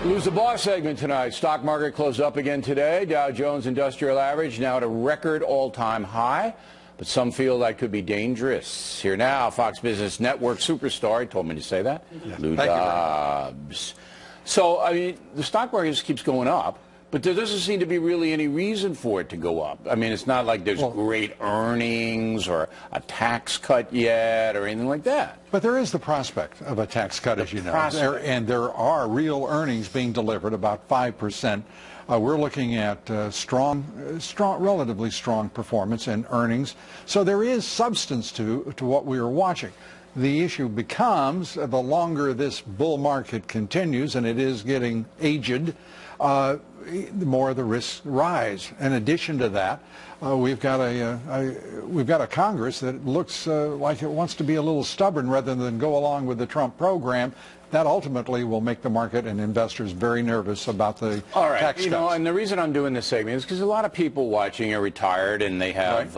Lose the boss segment tonight. Stock market closed up again today. Dow Jones Industrial Average now at a record all-time high. But some feel that could be dangerous. Here now, Fox Business Network superstar, he told me to say that, Lou Dobbs. So, I mean, the stock market just keeps going up, but there doesn't seem to be really any reason for it to go up. I mean, it's not like there's great earnings or a tax cut yet or anything like that. But there is the prospect of a tax cut, as you know. And there are real earnings being delivered, about 5%. We're looking at relatively strong performance in earnings. So there is substance to what we are watching. The issue becomes, the longer this bull market continues, and it is getting aged, the more the risks rise. In addition to that, we've got a Congress that looks like it wants to be a little stubborn rather than go along with the Trump program. That ultimately will make the market and investors very nervous about the tax cuts. And the reason I'm doing this segment is because a lot of people watching are retired and they have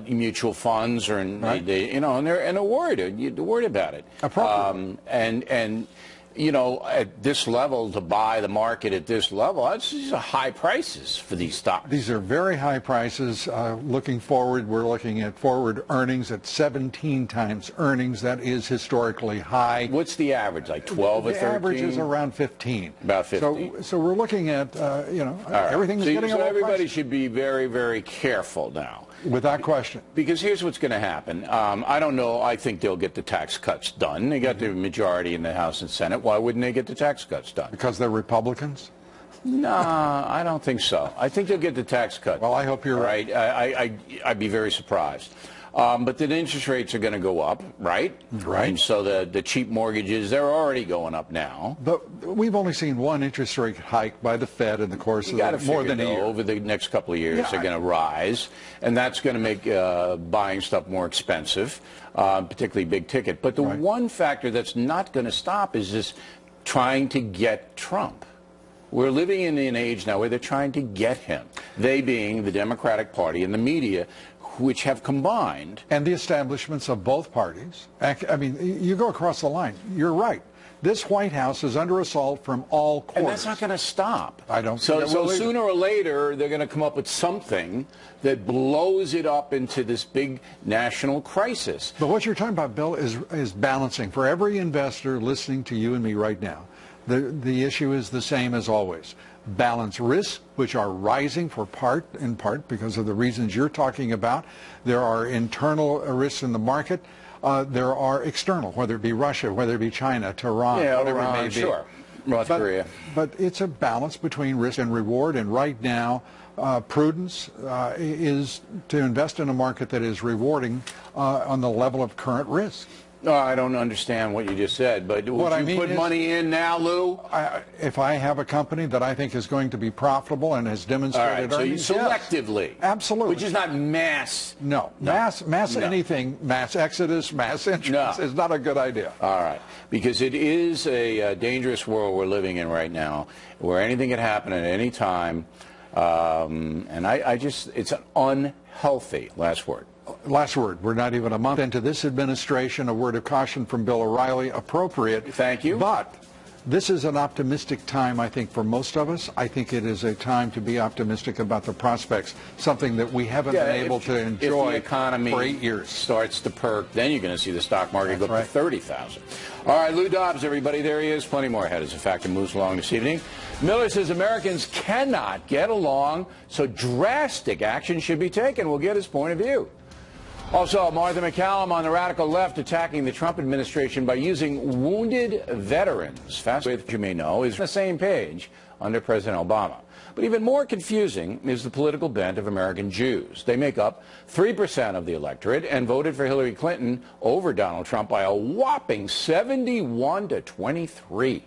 mutual funds, or and they're worried about it. Appropriately. And at this level, to buy the market at this level, these are high prices for these stocks. These are very high prices. Looking forward, we're looking at forward earnings at 17 times earnings. That is historically high. What's the average, like 12 or 13? The average is around 15. About 15. So we're looking at, everything is getting a little everybody should be very, very careful now. Without question. Because here's what's going to happen. I don't know. I think they'll get the tax cuts done. They got the majority in the House and Senate. Why wouldn't they get the tax cuts done? Because they're Republicans? No, I don't think so. I think they'll get the tax cut. Well, I hope you're right. I'd be very surprised. But the interest rates are going to go up, right? Right. And so the cheap mortgages, they're already going up now. But we've only seen one interest rate hike by the Fed in the course of more than a year. Over the next couple of years, they're going to rise, and that's going to make buying stuff more expensive, particularly big ticket. But the one factor that's not going to stop is this trying to get Trump. We're living in an age now where they're trying to get him, they being the Democratic Party and the media, which have combined. And the establishments of both parties. I mean, you go across the line. You're right. This White House is under assault from all corners. And that's not going to stop. I don't think it will either. Sooner or later, they're going to come up with something that blows it up into this big national crisis. But what you're talking about, Bill, is balancing. For every investor listening to you and me right now, the issue is the same as always. Balance risks, which are rising in part because of the reasons you're talking about. There are internal risks in the market. There are external, whether it be Russia, whether it be China, Tehran, whatever it may be. Sure. North Korea. But it's a balance between risk and reward, and right now, prudence is to invest in a market that is rewarding on the level of current risk. No, I don't understand what you just said, but would you put money in now, Lou? If I have a company that I think is going to be profitable and has demonstrated earnings, so you selectively. Yes, absolutely. Which is not mass. No. Mass anything, mass exodus, mass entrance is not a good idea. All right. Because it is a dangerous world we're living in right now, where anything can happen at any time. And it's an unhealthy, last word. Last word. We're not even a month into this administration. A word of caution from Bill O'Reilly, appropriate. Thank you. But this is an optimistic time, I think, for most of us. I think it is a time to be optimistic about the prospects, something that we haven't been able to enjoy if the economy for 8 years. Starts to perk, then you're going to see the stock market go up to 30,000. All right, Lou Dobbs, everybody, there he is. Plenty more ahead as a factor moves along this evening. Miller says Americans cannot get along, so drastic action should be taken. We'll get his point of view. Also, Martha McCallum on the radical left attacking the Trump administration by using wounded veterans. Fast with, you may know, is on the same page under President Obama. But even more confusing is the political bent of American Jews. They make up 3% of the electorate and voted for Hillary Clinton over Donald Trump by a whopping 71 to 23.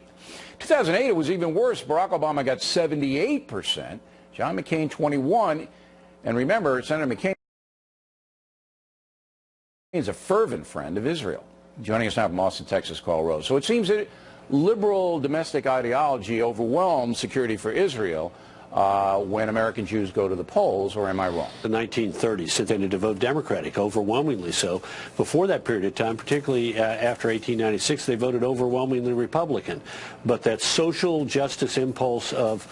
2008, it was even worse. Barack Obama got 78%, John McCain 21, and remember, Senator McCain is a fervent friend of Israel. Joining us now from Austin, Texas, Carl Rose. So it seems that liberal domestic ideology overwhelms security for Israel. when American Jews go to the polls, or am I wrong? The 1930s, they tended to vote Democratic, overwhelmingly so. Before that period of time, particularly after 1896, they voted overwhelmingly Republican. But that social justice impulse of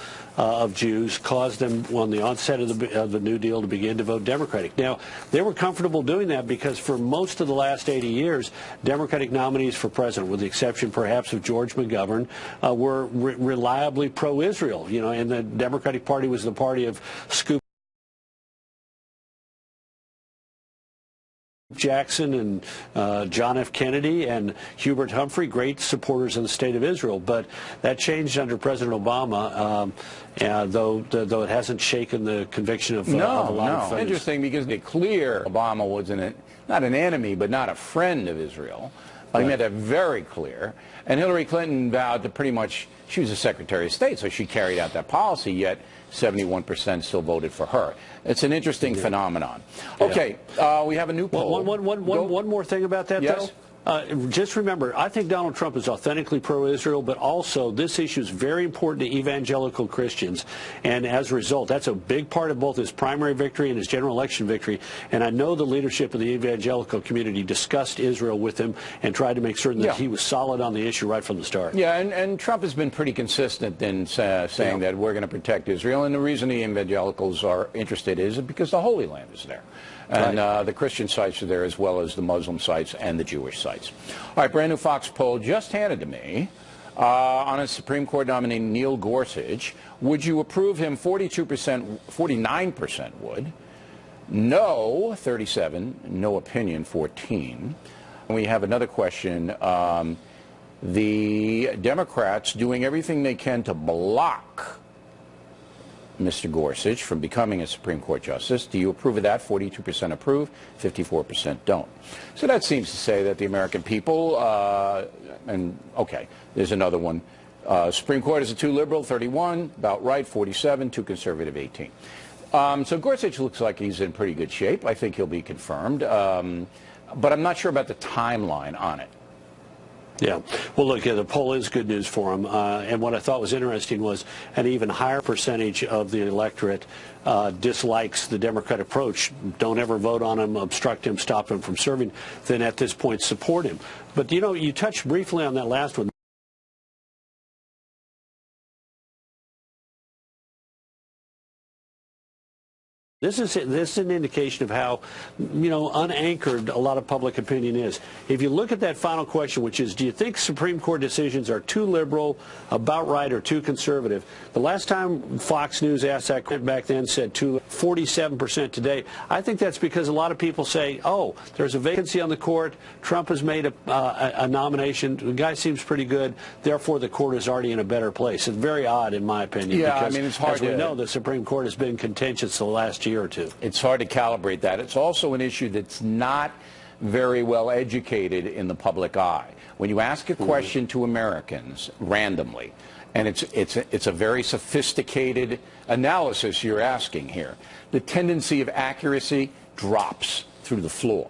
Jews caused them, on the onset of the New Deal, to begin to vote Democratic. Now, they were comfortable doing that because for most of the last 80 years, Democratic nominees for president, with the exception perhaps of George McGovern, were reliably pro-Israel. You know, and the Democratic Party was the party of Scoop Jackson and John F. Kennedy and Hubert Humphrey, great supporters of the state of Israel. But that changed under President Obama, though it hasn't shaken the conviction of a lot of voters. Interesting, because it's clear Obama was not an enemy, but not a friend of Israel. He made that very clear. And Hillary Clinton vowed to pretty much, she was the Secretary of State, so she carried out that policy, yet 71% still voted for her. It's an interesting phenomenon. Okay, we have a new poll. One more thing about that, yes? though. Just remember, I think Donald Trump is authentically pro-Israel, but also this issue is very important to evangelical Christians. And as a result, that's a big part of both his primary victory and his general election victory. And I know the leadership of the evangelical community discussed Israel with him and tried to make certain that he was solid on the issue right from the start. Yeah, and Trump has been pretty consistent in saying that we're going to protect Israel. And the reason the evangelicals are interested is because the Holy Land is there. And the Christian sites are there, as well as the Muslim sites and the Jewish sites. All right, brand new Fox poll just handed to me on a Supreme Court nominee, Neil Gorsuch. Would you approve him? 49% would. No, 37. No opinion, 14. And we have another question. The Democrats doing everything they can to block Mr. Gorsuch from becoming a Supreme Court justice. Do you approve of that? 42% approve, 54% don't. So that seems to say that the American people, and okay, there's another one. Supreme Court is a too liberal, 31, about right, 47, too conservative, 18. So Gorsuch looks like he's in pretty good shape. I think he'll be confirmed, but I'm not sure about the timeline on it. Yeah. Well, look, the poll is good news for him. And what I thought was interesting was an even higher percentage of the electorate dislikes the Democrat approach. Don't ever vote on him, obstruct him, stop him from serving, then at this point support him. But, you know, you touched briefly on that last one. This is an indication of how, you know, unanchored a lot of public opinion is. If you look at that final question, which is, do you think Supreme Court decisions are too liberal, about right, or too conservative? The last time Fox News asked that back then said 47% today. I think that's because a lot of people say, oh, there's a vacancy on the court. Trump has made a nomination. The guy seems pretty good. Therefore, the court is already in a better place. It's very odd, in my opinion. Yeah, because, I mean, it's hard as we know, the Supreme Court has been contentious the last year or two. It's hard to calibrate that. It's also an issue that's not very well educated in the public eye. When you ask a question to Americans randomly, and it's a very sophisticated analysis you're asking here, the tendency of accuracy drops through the floor.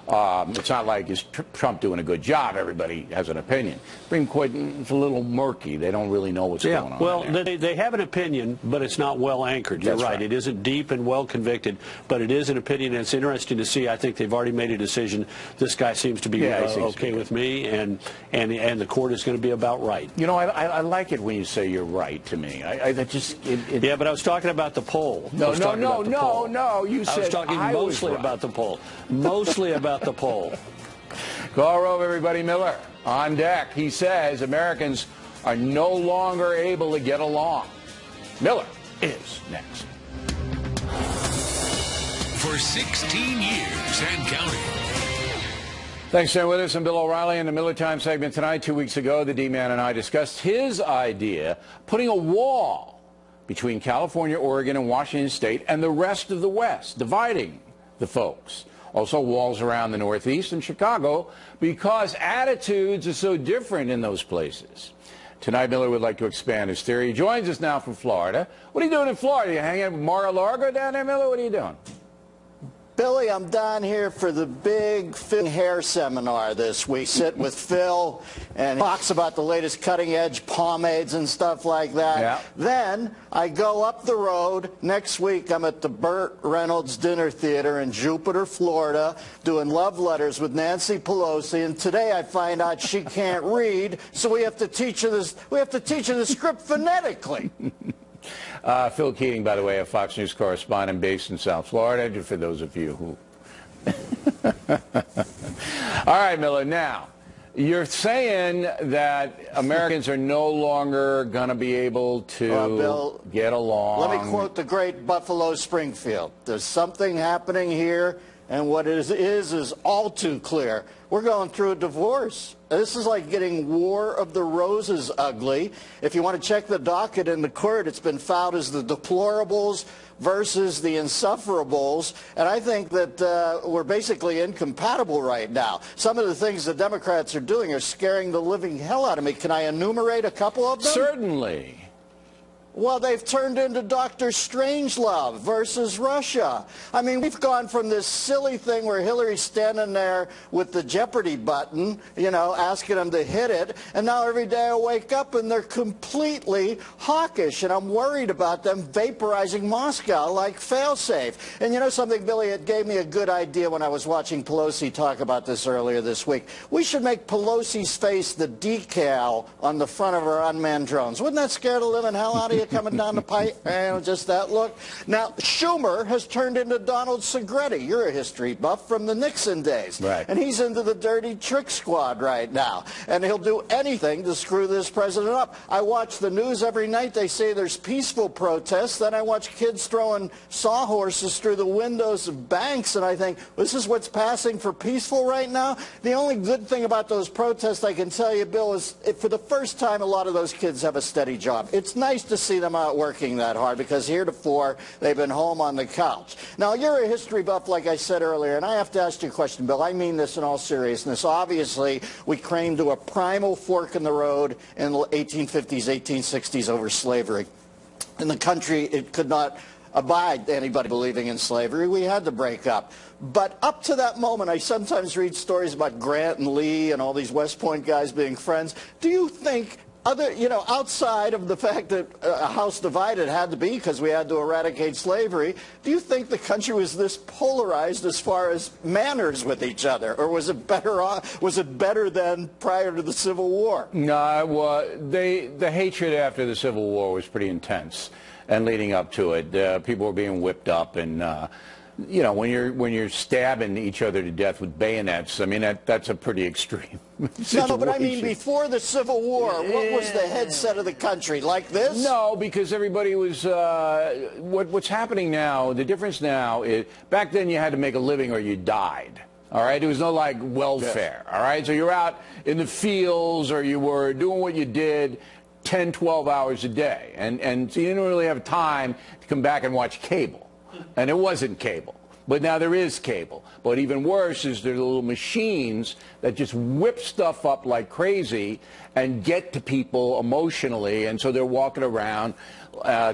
It's not like, is Trump doing a good job? Everybody has an opinion. Supreme Court, it's a little murky. They don't really know what's going on. Well, they have an opinion, but it's not well anchored. You're right. It isn't deep and well convicted, but it is an opinion, and it's interesting to see. I think they've already made a decision. This guy seems to be okay with me, and the court is going to be about right. You know, I like it when you say you're right to me. Yeah, but I was talking about the poll. No. You said I was talking mostly about the poll. Mostly about the poll. Call Rove, everybody. Miller on deck. He says Americans are no longer able to get along. Miller is next. For 16 years and counting. Thanks for staying with us. I'm Bill O'Reilly in the Miller Time segment tonight. 2 weeks ago, the D-Man and I discussed his idea, putting a wall between California, Oregon, and Washington State and the rest of the West, dividing the folks. Also walls around the Northeast and Chicago, because attitudes are so different in those places. Tonight, Miller would like to expand his theory. He joins us now from Florida. What are you doing in Florida? You hanging out with Mar-a-Lago down there, Miller? What are you doing? Billy, I'm down here for the big hair seminar this week. Sit with Phil and talks about the latest cutting-edge pomades and stuff like that. Yeah. Then I go up the road. Next week, I'm at the Burt Reynolds Dinner Theater in Jupiter, Florida, doing love letters with Nancy Pelosi. And today I find out she can't read, so we have to teach her this. We have to teach her the script phonetically. Phil Keating, by the way, a Fox News correspondent based in South Florida, for those of you who... All right, Miller, now, you're saying that Americans are no longer going to be able to Bill, get along. Let me quote the great Buffalo Springfield. There's something happening here, and what it is all too clear. We're going through a divorce. This is like getting War of the Roses ugly. If you want to check the docket in the court, it's been filed as the deplorables versus the insufferables. And I think that we're basically incompatible right now. Some of the things the Democrats are doing are scaring the living hell out of me. Can I enumerate a couple of them? Certainly. Well, they've turned into Dr. Strangelove versus Russia. I mean, we've gone from this silly thing where Hillary's standing there with the Jeopardy button, you know, asking them to hit it, and now every day I wake up and they're completely hawkish, and I'm worried about them vaporizing Moscow like failsafe. And you know something, Billy, it gave me a good idea when I was watching Pelosi talk about this earlier this week. We should make Pelosi's face the decal on the front of our unmanned drones. Wouldn't that scare the living hell out of you? Coming down the pipe, and just that look. Now, Schumer has turned into Donald Segretti. You're a history buff from the Nixon days. Right. And he's into the dirty trick squad right now. And he'll do anything to screw this president up. I watch the news every night. They say there's peaceful protests. Then I watch kids throwing sawhorses through the windows of banks, and I think, this is what's passing for peaceful right now? The only good thing about those protests, I can tell you, Bill, is for the first time, a lot of those kids have a steady job. It's nice to see them out working that hard, because heretofore they've been home on the couch. Now, you're a history buff, like I said earlier, and I have to ask you a question, Bill. I mean this in all seriousness. Obviously, we came to a primal fork in the road in the 1850s, 1860s over slavery. In the country, it could not abide anybody believing in slavery. We had to break up. But up to that moment, I sometimes read stories about Grant and Lee and all these West Point guys being friends. Do you think, outside of the fact that a house divided had to be because we had to eradicate slavery, do you think the country was this polarized as far as manners with each other, or was it better than prior to the Civil War? No, the hatred after the Civil War was pretty intense, and leading up to it, people were being whipped up, and you know, when you're stabbing each other to death with bayonets, I mean, that's a pretty extreme situation. No, but I mean, before the Civil War, what was the headset of the country? Like this? No, because everybody was, what's happening now, the difference now is, back then you had to make a living or you died. All right, there was no like welfare. Yes. All right, so you're out in the fields or you were doing what you did 10, 12 hours a day. And so you didn't really have time to come back and watch cable. And it wasn't cable. But now there is cable. But even worse is there are little machines that just whip stuff up like crazy and get to people emotionally. And so they're walking around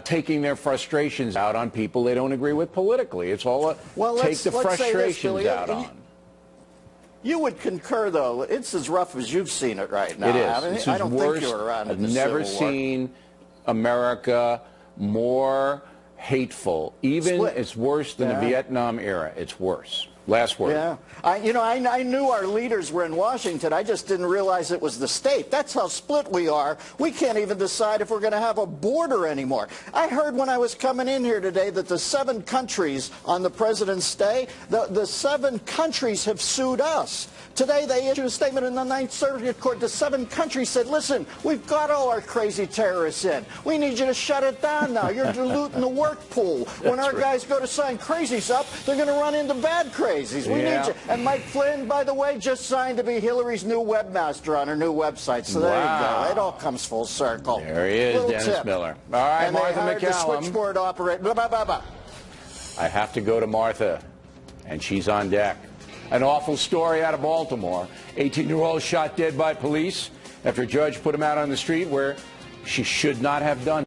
taking their frustrations out on people they don't agree with politically. It's all take the frustrations out on. You would concur, though, it's as rough as you've seen it right now. It is. I don't think you were around in the Civil War. I've never seen America more hateful. Even split. It's worse than the Vietnam era. It's worse. Last word. Yeah. I knew our leaders were in Washington. I just didn't realize it was the state. That's how split we are. We can't even decide if we're going to have a border anymore. I heard when I was coming in here today that the 7 countries on the president's stay, the 7 countries have sued us. Today they issued a statement in the 9th Circuit Court. The 7 countries said, listen, we've got all our crazy terrorists in. We need you to shut it down now. You're diluting the work pool. When our guys go to sign crazies up, they're going to run into bad crazies. We need you. And Mike Flynn, by the way, just signed to be Hillary's new webmaster on her new website. So there you go. It all comes full circle. There he is, Dennis Miller. All right, and Martha they hired McCallum. the switchboard operator. Blah, blah, blah, blah. I have to go to Martha, and she's on deck. An awful story out of Baltimore. 18-year-old shot dead by police after a judge put him out on the street where she should not have done.